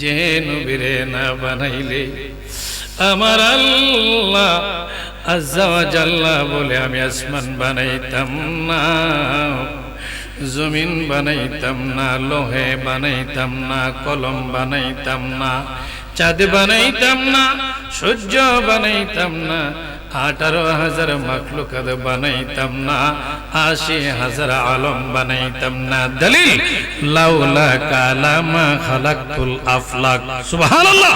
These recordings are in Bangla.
যে নবীরে না বানাইলে আমার আল্লাহ আজ্জা ওয়া জাল্লা বলে আমি আসমান বানাইতাম না, জমিন বানাইতাম না, লোহে বানাইতাম না, কলম বানাইতাম না, চাঁদ বানাইতাম না, সূর্য বানাইতাম না, 18,000 মাখলুকাত বানাইতাম না, 80,000 আলম বানাইতাম না। দলিল লাউলা কালামা খালাকতুল আফলাক। সুবহানাল্লাহ।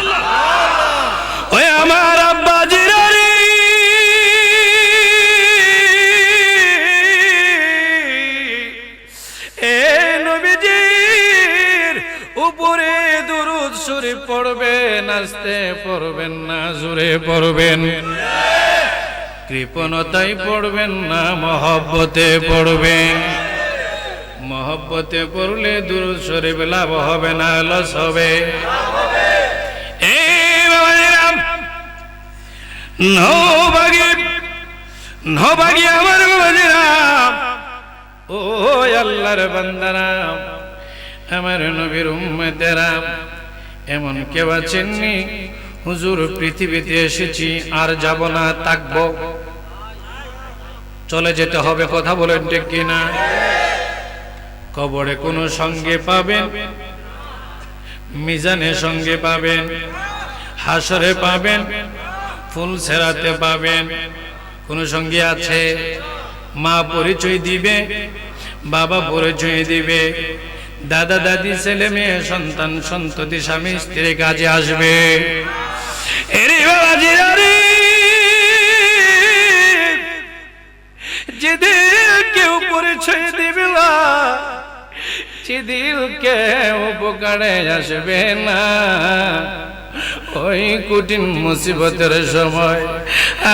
ওই আমার আব্বা জিরারি উপরে দুরূদ শরীফ পড়বেন, আস্তে পড়বেন না, জোরে পড়বেন, কৃপণতায় পড়বেন না, মহব্বতে পড়বেন। মহব্বতে পড়লে দুরূদ শরীফ লাভ হবে না, লস হবে। নভাগী আমার বাবাজিরা, ও আল্লাহর বান্দারা, আমার নবীর উম্মতেরা, এমন কেউ আছেননি হুজুর পৃথিবীতে এসেছি আর যাব না, থাকব, চলে যেতে হবে? কথা বলেন ঠিক কিনা? কবরে কোনো সঙ্গে পাবেন, মিজানে সঙ্গে পাবেন, হাসরে পাবেন, ফুল সেরাতে পাবেন। কোন সঙ্গে আছে? মা পরিচয় দিবে, বাবা পরিচয় দিবে, দাদা দাদি, ছেলে মেয়ে, সন্তান সন্ততি, স্বামী স্ত্রী কাজে আসবে। যেদিন কেউ পরিচয় দিবে না, যেদিন কেউ উপকারে আসবে না, ওই কঠিন মুসিবতের সময়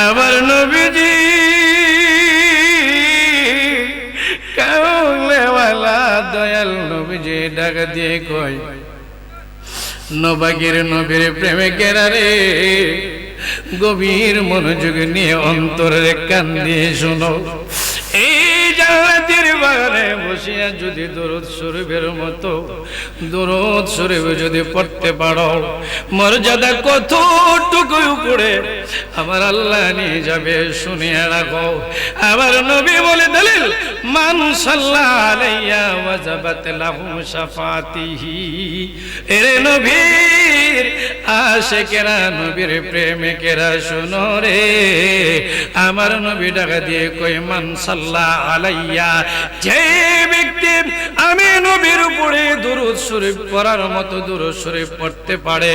আমার নবীজি কাউলেওয়ালা দয়াল নবীজি ডাক দিয়ে কয়, নবাগীর নবীর প্রেমিকেরা রে, গভীর মনোযোগ নিয়ে অন্তরের কান দিয়ে শোনো। এই জান্নাতের বাগানে বসিয়া যদি দরুদ শরীফের মতো দরুদ শরীফ যদি পড়তে পারো, মর্যাদা কতটুকু উপরে আমার আল্লাহ নিয়ে যাবে শুনিয়া রাখো। আমার নবী বলে দলিল, মান সাল্লাল্লাহু আলাইহি ওয়াজাবাত লাহু শাফাতিহি। এরে নবীর আশিকেরা, নবীর প্রেমিকেরা শোনো রে, আমার নবী ডাকা দিয়ে কই, মান সাল্লাল্লাহু আলাইয়া, যে ব্যক্তি আমি নবীর উপরে দুরূদ শরীফ পড়ার মতো দুরূদ শরীফ পড়তে পারে,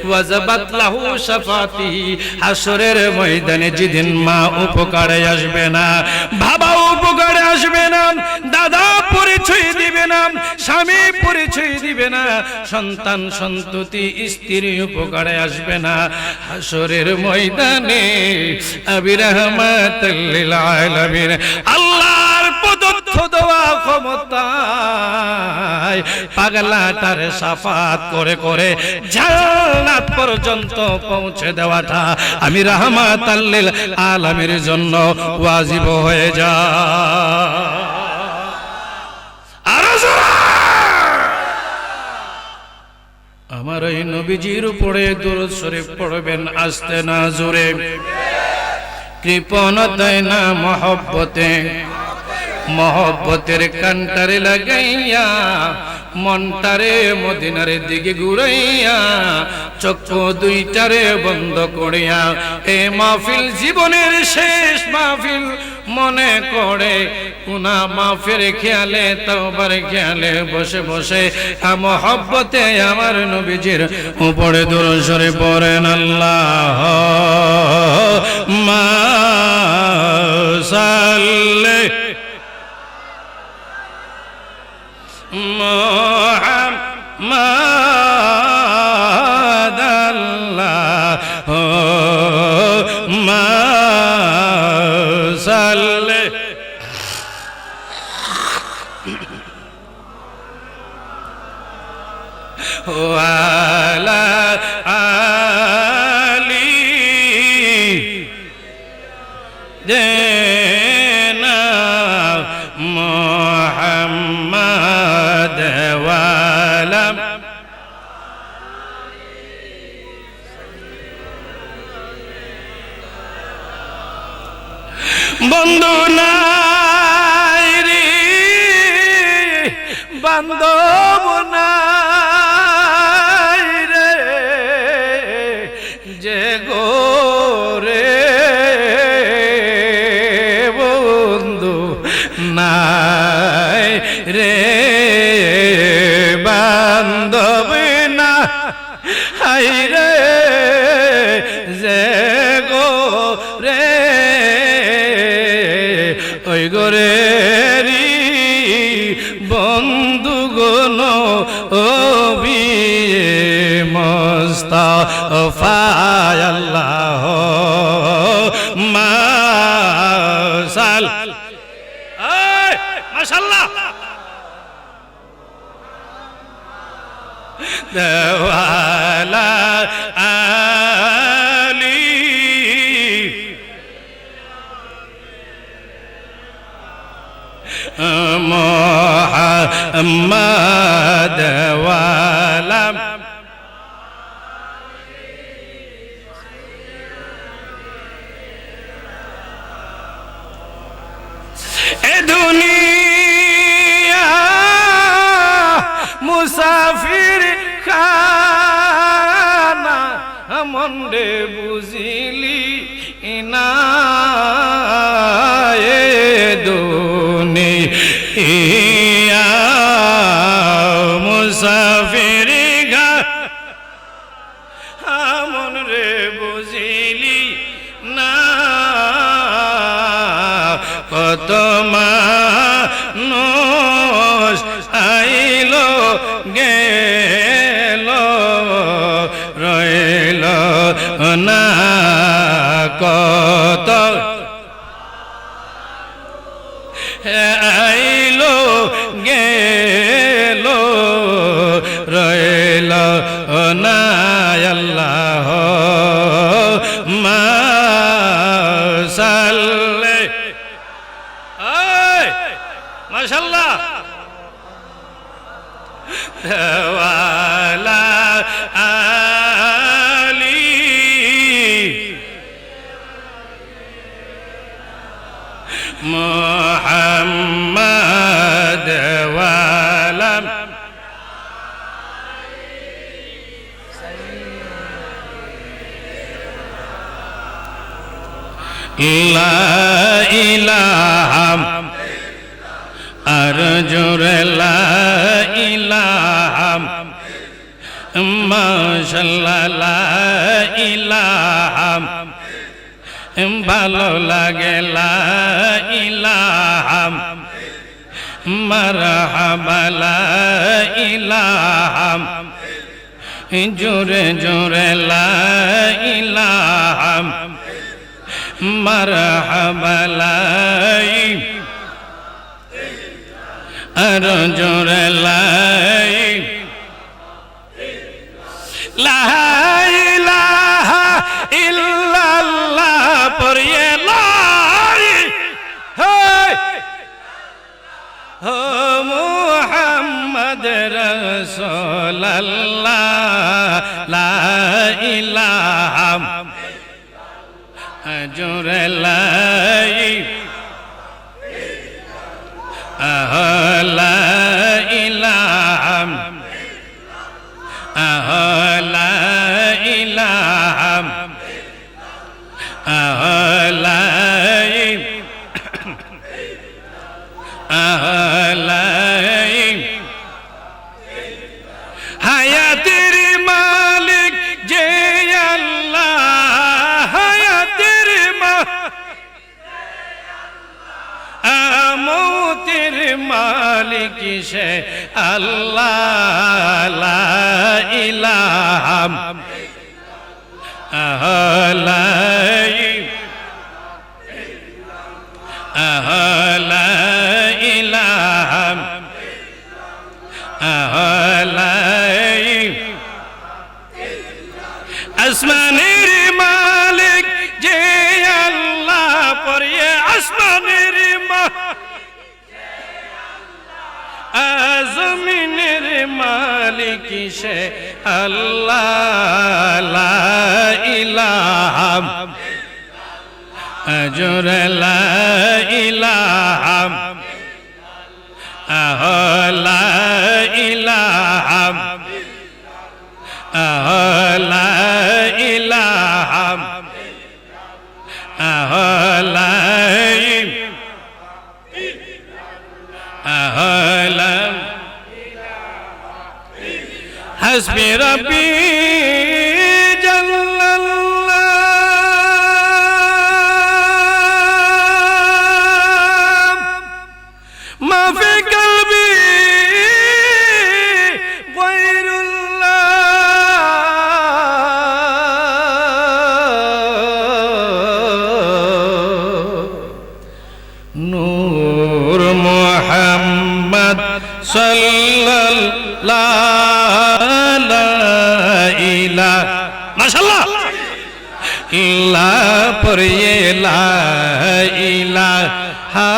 ওয়াজাবাত লাহু শাফাতিহি, হাসরের ময়দানে যেদিন মা উপকারে আসবে না, বাবা উপকারে আসবে না, দাদা পরিচয় দিবে না, স্বামী পরিচয় দিবে না, সন্তান সন্ততি স্ত্রী উপকারে আসবে না, হাসরের ময়দানে আবি রাহমাতাল লিল আলামিন আল্লাহর প্রদত্ত দেওয়া ক্ষমতায় পাগলাটার শাফাত করে করে জান্নাত পর্যন্ত পৌঁছে দেওয়াটা আমি রাহমাতাল লিল আলামিনের জন্য ওয়াজিব হয়ে যায়। আমার এই নবীজির উপরে দুরূদ শরীফ পড়বেন, আস্তে না জোরে, কৃপণতায় না মহব্বতে, মহব্বতের কান্টারে লাগাইয়া মনটারে মদিনার দিকে ঘুরাইয়া চক্ষু দুইটারে বন্ধ করিয়া এ মাহফিল জীবনের শেষ মাহফিল মনে করে কুনা মাফের খেয়ালে তওবার খেয়ালে বসে বসে মহব্বতে আমার নবীজির উপরে দুরূদ শরীফ পড়েন। আল্লাহুম্মা সাল্লি মুহাম্মাদ আল্লাহুম্মা সাল্লি ওয়ালা আলি দেনা মুহাম্মাদ ওয়ালা আলাম বন্ধু নাই রে বান্ধব নাই রে যে গোরে বন্ধু নাই রে বান্ধব না হাই রে যে গোরে ওই গোরেরি বন্ধু গণ ও বিয়ে মুস্তাফা আল্লাহ মাশাল মাশাআল্লাহ দেওয়ালা আলী মুহাম্মদ ওয়ালা এ দুনিয়া মুসাফির খানা মন্ডে বুঝিলি না এ দুনিয়া মুসাফির মন রে বুঝিলি না কত মানুষ আইল গেল রইল না কত আইল গেল রইল না আল্লাহ মাশাল্লাহ মাশাআল্লাহ দেওয়ালা আলী মুহাম্মদ ওয়ালা লা ইলাহা আর জোরে লা ইলাহা মাশাআল্লাহ লা ইলাহা ভালো লাগে লা ইলাহা মারহাবা লা ইলাহা জোরে জোরে লা ইলাহা মারহাবা লা আর জোরে লা ইলাহা ইল্লাল্লাহ পড়িয়ে মুহাম্মদ রাসূলুল্লাহ লা ইলাহা জোরে লা লা ইলাহা লা ইলাহা লা হায়াতের মালিক যে আল্লাহ হায়াতের মৌতের মালিক সে আল্লাহ লা ইলাহা লা ইলাহা আসমানের মালিক যে আল্লাহ পড়িয়ে আসমানের জমিনের মালিক সে আল্লাহ লা ইলাহা আজর লা ইলাহা লা ইলাহা লা ইলাহা লা حسبي ربي جل الله ما في قلبي غير الله نور محمد صلى الله মাশাআল্লাহ লা পড়িয়ে লা ইলাহা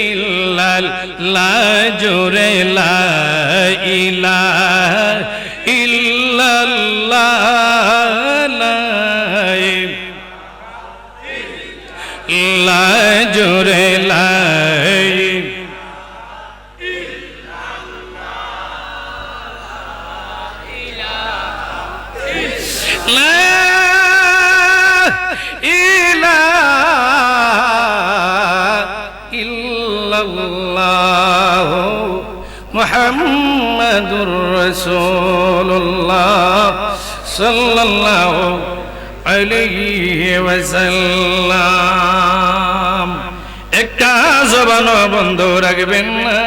ইল্লাল্লাহ জোরে লা ইলাহা ইল্লাল্লাহ লা জোরে লা মুহাম্মাদুর রাসূলুল্লাহ সাল্লাল্লাহু আলাইহি ওয়াসাল্লাম। একটা জবান বন্ধ রাখবেন না,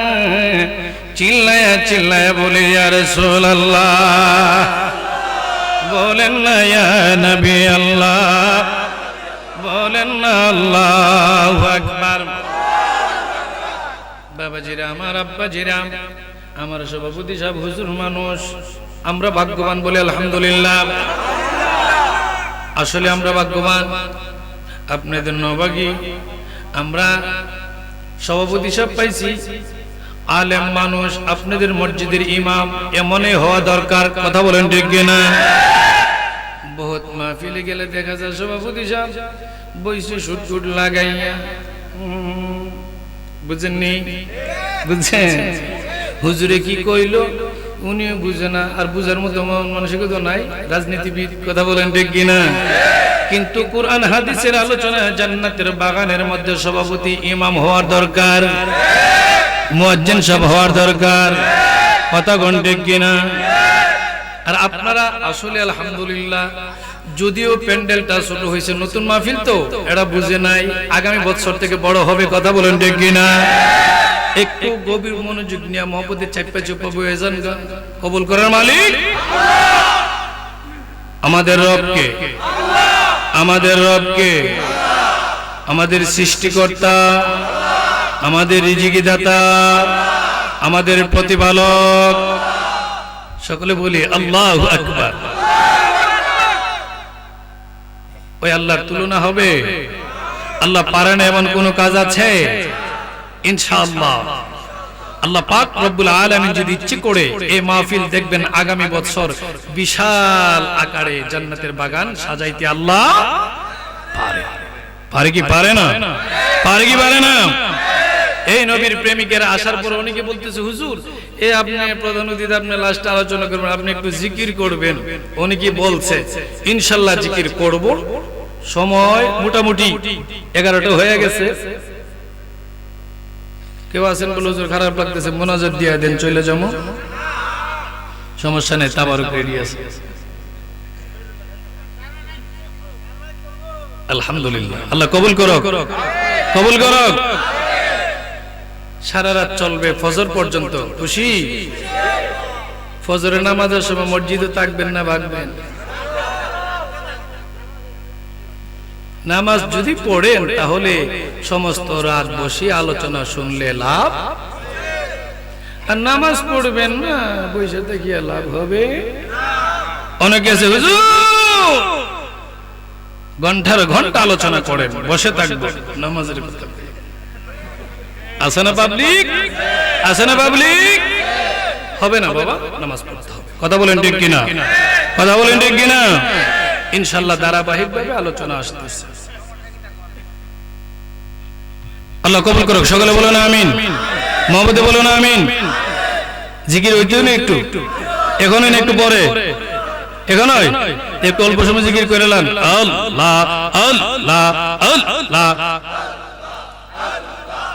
চিল্লায়া চিল্লায়া বলি ইয়া রাসূলুল্লাহ, বলেন না ইয়া নবী আল্লাহ, বলেন না আল্লাহু আকবার। বাবাজিরা আমার, আব্বাজিরা আমার, সভাপতি সাহেব, হুজুর মানুষ, আমরা ভাগ্যবান বলি আলহামদুলিল্লাহ। আসলে আমরা ভাগ্যবান, আপনাদের নবাগী। আমরা সভাপতি সাহেব পাইছি, আলেম মানুষ, আপনাদের মসজিদের ইমাম, এমনই হওয়া দরকার। কথা বলেন ঠিক কিনা? বহুত মাহফিলে গেলে দেখা যায় সভাপতি সাহেব বইসে সুটকুট লাগাইয়া, বুঝেননি? বুঝছেন? হুজুরে কি কইল উনিও বুঝে না, আর বুঝার মতো মানসিকতা নাই রাজনীতিবিদ। কথা বলেন ঠিক কিনা? কিন্তু কোরআন হাদিসের আলোচনা জান্নাতের বাগানের মধ্যে সভাপতি ইমাম হওয়ার দরকার, মুয়াজ্জিন সাহেব হওয়ার দরকার। কথা কোন ঠিক কিনা? আর আপনারা আসলে আলহামদুলিল্লাহ, যদিও প্যান্ডেলটা ছোট হয়েছে, নতুন মাহফিল তো এটা বুঝে নাই, আগামী বছর থেকে বড় হবে। কথা বলেন ঠিক কিনা? একটু গভীর মনোযোগ নিয়ে মহব্বতের চাপা চুপা বয়ে যান। কবুল করার মালিক আমাদের রবকে, আমাদের রবকে, আমাদের সৃষ্টিকর্তা, আমাদের রিজিকি দাতা, আমাদের প্রতিপালক। সকলে বলি আল্লাহু আকবার। ওই আল্লাহর তুলনা হবে? আল্লাহ পারে না এমন কোন কাজ আছে? ইনশাআল্লাহ আল্লাহ পাক রব্বুল আলামিন যদি ইচ্ছে করে এই মাহফিল দেখবেন আগামী বছর বিশাল আকারে জান্নাতের বাগান সাজাইতে আল্লাহ পারে। পারে কি পারে না? পারে কি পারে না? এই নবীর প্রেমিকেরা আসার পর অনেকে বলতেছে, হুজুর এই আপনি প্রধান অতিথি, আপনি লাস্ট আলোচনা করবেন, আপনি একটু জিকির করবেন। অনেকে বলছে ইনশাআল্লাহ জিকির করব। সময় মোটামুটি 11টা হয়ে গেছে। কেউ আছেন বলে হুজুর খারাপ লাগতেছে, মোনাজাত দিয়ে দেন, চলে যাবো। সমস্যা নেই, তাবারক রেডি আছে। আলহামদুলিল্লাহ, আল্লাহ কবুল করুক, কবুল করুক। সারা রাত চলবে ফজর পর্যন্ত। খুশি? ফজরের নামাজের সময় মসজিদে থাকবেন না ভাগবেন? নামাজ যদি পড়েন তাহলে সমস্ত রাত বসে আলোচনা শুনলে লাভ, আর নামাজ পড়বেন না বসে থেকে লাভ হবে? অনেকে আছে হুজুর ঘন্টার ঘন্টা আলোচনা করেন, বসে থাকবেন নামাজের কথা। আছে না পাবলিক? আছে না পাবলিক? হবে না বাবা, নামাজ পড়তে হবে। কথা বলেন ঠিক কিনা? কথা বলেন ঠিক কিনা? ইনশাআল্লাহ ধারাবাহিকভাবে আলোচনা আসতেছে। আল্লাহ কবুল করুক। সকলে বলেন আমিন। মহব্বতে বলেন আমিন। জিকির হইতেও না একটু, এখনই না একটু পরে, এখনই একটু অল্প সময় জিকির করে নেন। আল্লাহ আল্লাহ আল্লাহ।